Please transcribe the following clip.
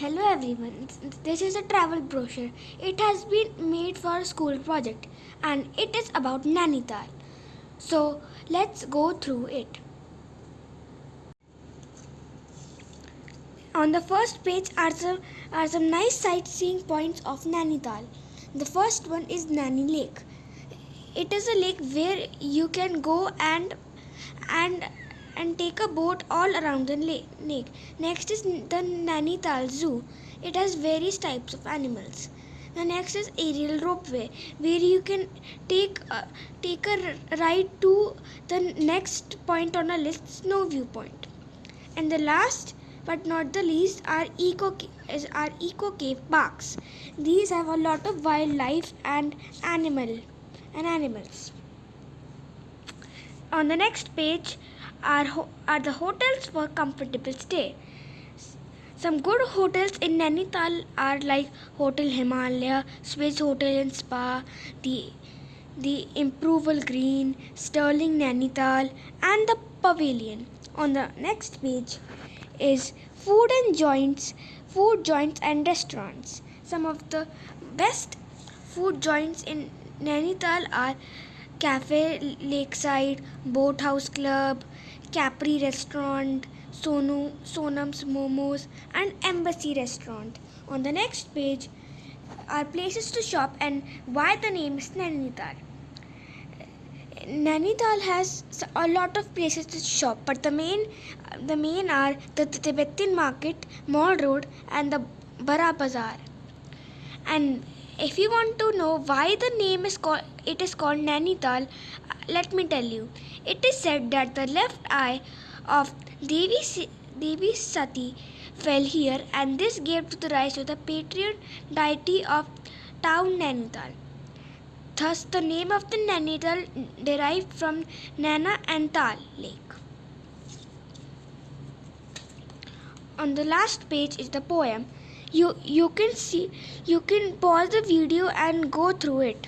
Hello everyone, this is a travel brochure. It has been made for a school project and it is about Nainital. So let's go through it. On the first page are some nice sightseeing points of Nainital. The first one is Naini Lake. It is a lake where you can go and and take a boat all around the lake. Next is the Nainital Zoo. It has various types of animals. The next is aerial ropeway, where you can take a ride to the next point on a list, Snow Viewpoint. And the last but not the least are eco cave parks. These have a lot of wildlife and animals. On the next page are the hotels for comfortable stay. Some good hotels in Nainital are like Hotel Himalaya, Swiss Hotel and Spa, the Improval Green, Sterling Nainital, and the Pavilion. On the next page is food joints and restaurants. Some of the best food joints in Nainital are Cafe Lakeside, Boathouse Club, Capri Restaurant, Sonam's Momos, and Embassy Restaurant. On the next page are places to shop and why the name is Nainital. Nainital has a lot of places to shop, but the main are the Tibetan Market, Mall Road, and the Bara Bazaar. And if you want to know why the name is called Nainital, let me tell you. It is said that the left eye of Devi Sati fell here, and this gave to the rise to the patron deity of town Nainital. Thus, the name of the Nainital derived from Nana and Tal lake. On the last page is the poem. You can pause the video and go through it.